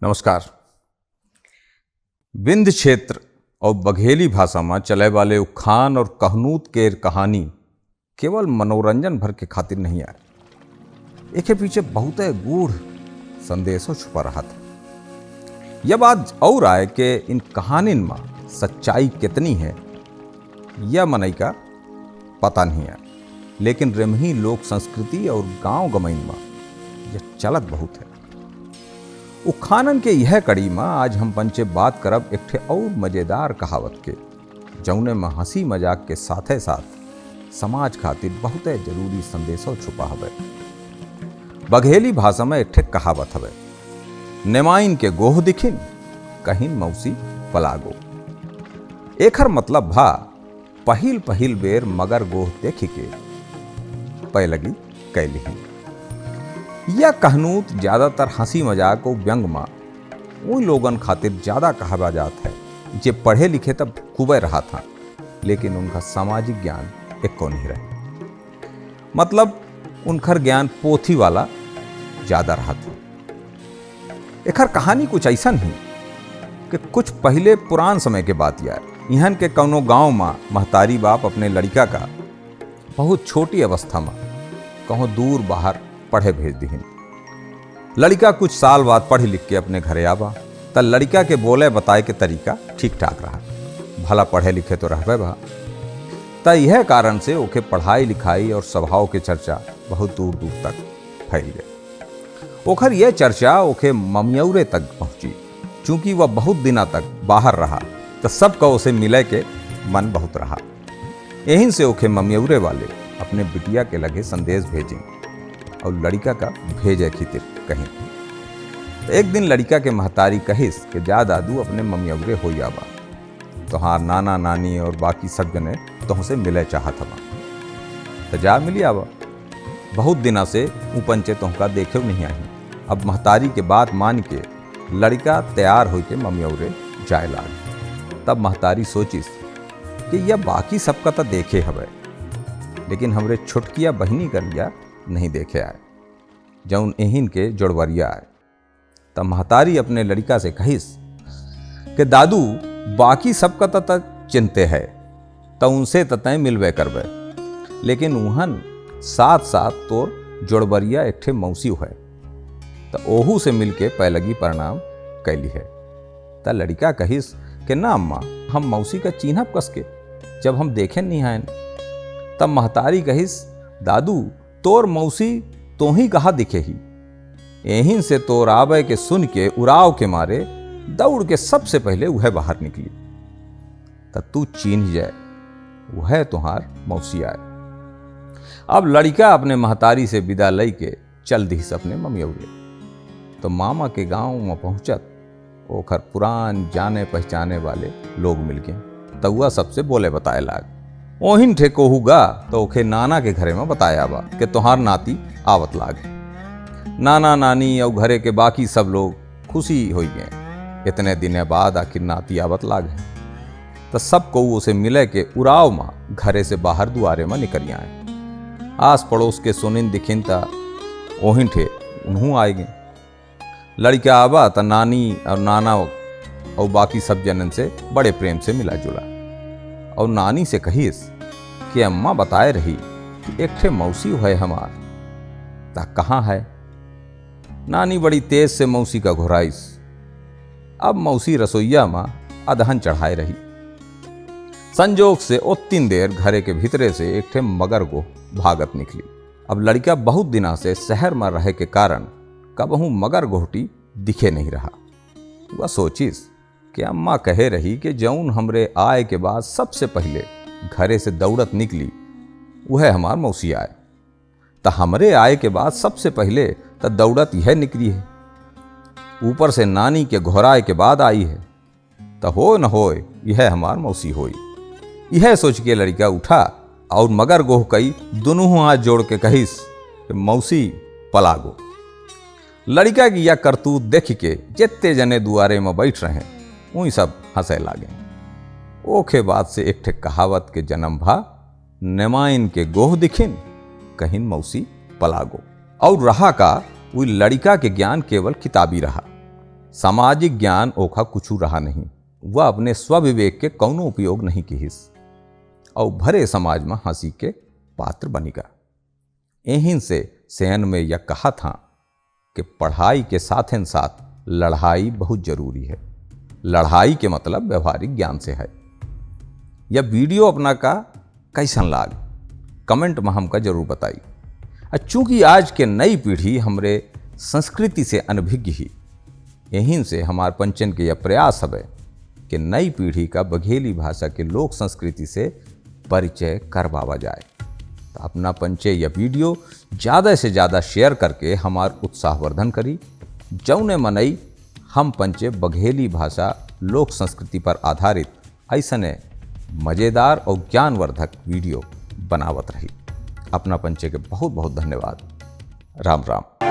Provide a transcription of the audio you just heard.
नमस्कार। विंध्य क्षेत्र और बघेली भाषा में चले वाले उखान और कहनूत के कहानी केवल मनोरंजन भर के खातिर नहीं आए, एके पीछे बहुत गूढ़ संदेशों छुपा रहा था। यह बात और आए कि इन कहानिन में सच्चाई कितनी है यह मनई का पता नहीं है, लेकिन रेमही लोक संस्कृति और गांव गमैन में यह चलत बहुत है। उखानन के यह कड़ी में आज हम पंचे बात करब एक ठे और मजेदार कहावत के, जौने में हंसी मजाक के साथे साथ समाज खातिर बहुत जरूरी संदेशों छुपा हवे। बघेली भाषा में एक ठे कहावत हवे, नेमाइन के गोह दिखिन कहिन मौसी पलागो। एकर मतलब भा पहिल पहिल बेर मगर गोह देखी के पै लगी कैलिही। यह कहनूत ज्यादातर हंसी मजाक और व्यंग में उन लोगन खातिर ज्यादा कहा जाता है जे पढ़े लिखे तब खूबे रहा था, लेकिन उनका सामाजिक ज्ञान एको नहीं रहे। मतलब उनकर ज्ञान पोथी वाला ज्यादा रहा था। एकर कहानी कुछ ऐसा नहीं कि कुछ पहले पुरान समय के बात यार इहन के कौनो गांव में महतारी बाप अपने लड़का का बहुत छोटी अवस्था में कहो दूर बाहर पढ़े भेज दीहिन। लड़का कुछ साल बाद पढ़ लिख के अपने घरे आवा त लड़का के बोले बताए के तरीका ठीक ठाक रहा, भला पढ़े लिखे तो रहबे बा। त यह कारण से ओके पढ़ाई लिखाई और स्वभाव के चर्चा बहुत दूर दूर तक फैल गए। ओखर यह चर्चा ओके ममियौरे तक पहुंची। चूंकि वह बहुत दिना तक बाहर रहा तो सबका उसे मिले के मन बहुत रहा। यहीं से ओके ममियौरे वाले अपने बिटिया के लगे संदेश भेजें और लड़का का भेजे खितिर कहीं। एक दिन लड़का के महतारी कहिस कि जा दादू अपने ममियौरे हो आवा, तोहार नाना नानी और बाकी सब जने तुमसे मिले चाहत हवा, तो जा मिली आवा। बहुत दिना से ऊपंचे तुमका देखे नहीं आई। अब महतारी के बात मान के लड़का तैयार हो के ममियौरे जाए लाग। तब महतारी सोचिस कि यह बाकी सबका तो देखे हवे, लेकिन हमरे छुटकिया बहनी कर लिया नहीं देखे आए, जौन एहिन के जोड़वरिया आए। तब महतारी अपने लड़का से कहिस कि दादू बाकी सबका तक चिंते है तो उनसे तय मिलवे करबे, लेकिन उहन साथ साथ तोर जोड़वरिया एक ठे मौसी है तो ओहू से मिलके पहलगी प्रणाम कैली है। त लड़का कहिस कि ना अम्मा, हम मौसी का चिन्हब कसके जब हम देखे नहीं आए। तब महतारी कहिस दादू तोर मौसी तो ही कहा दिखे ही, यहीं से तोर आवे के सुन के उड़ाव के मारे दौड़ के सबसे पहले वह बाहर निकली। तब तू चिन्ह जाए वह तुहार मौसी आए। अब लड़का अपने महतारी से विदा लई के चल दी अपने ममियौरे। तो मामा के गांव में पहुंचत ओखर पुरान जाने पहचाने वाले लोग मिल गए। तो वह सबसे बोले बताए लाग। ओहिन ठेको हुगा तो ओखे नाना के घरे में बताया बा कि तुहार नाती आवत लाग। नाना नानी और घरे के बाकी सब लोग खुशी हो गए। इतने दिन बाद आखिर नाती आवत लाग है तो सबको उसे मिले के उड़ाव में घरे से बाहर दुआरे में निकल आए। आस पड़ोस के सुनिन दिखिन ता ओहिन ठे उन्हू आए गए। लड़का आवा तो नानी और नाना और बाकी सब जनन से बड़े प्रेम से मिला जुला और नानी से कहिस कि अम्मा बताए रही कि एक ठे मौसी है हमार, ता कहाँ है। नानी बड़ी तेज से मौसी का घुराइस। अब मौसी रसोईया में अदहन चढ़ाए रही। संजोग से ओत्तीन देर घरे के भीतरे से एक ठे मगर को भागत निकली। अब लड़का बहुत दिना से शहर में रहे के कारण कबहू मगर गोहटी दिखे नहीं रहा। वह सोचिस कि अम्मा कहे रही कि जौन हमरे आए के बाद सबसे पहले घरे से दौड़त निकली वह हमार मौसी आए, तो हमरे आए के बाद सबसे पहले तो दौड़त यह निकली है, ऊपर से नानी के घोराए के बाद आई है, तो हो न हो यह हमार मौसी होई। यह सोच के लड़का उठा और मगर गोह कई दोनों हाथ जोड़ के कहिस कि मौसी पलागो। लड़का की यह करतूत देख के जितने जने दुआरे में बैठ रहे वही सब हंसे लागे। ओखे बाद से एक ठे कहावत के जन्म भा, नेमाइन के गोह दिखिन कहिन मौसी पलागो। और रहा का वही लड़का के ज्ञान केवल किताबी रहा, सामाजिक ज्ञान ओखा कुछू रहा नहीं। वह अपने स्वविवेक के कौनो उपयोग नहीं किहिस और भरे समाज में हंसी के पात्र बनिगा। एहिन से सेन में यह कहा था कि पढ़ाई के साथ साथ लड़ाई बहुत जरूरी है। लड़ाई के मतलब व्यवहारिक ज्ञान से है। यह वीडियो अपना का कैसन लाग कमेंट में हमका जरूर बताई। चूंकि आज के नई पीढ़ी हमरे संस्कृति से अनभिज्ञ ही, यहीं से हमार पंचन के यह प्रयास है कि नई पीढ़ी का बघेली भाषा के लोक संस्कृति से परिचय करवावा जाए। तो अपना पंचे यह वीडियो ज़्यादा से ज़्यादा शेयर करके हमार उत्साहवर्धन करी, जौने मनई हम पंचे बघेली भाषा लोक संस्कृति पर आधारित ऐसने मज़ेदार और ज्ञानवर्धक वीडियो बनावत रही। अपना पंचे के बहुत बहुत धन्यवाद। राम राम।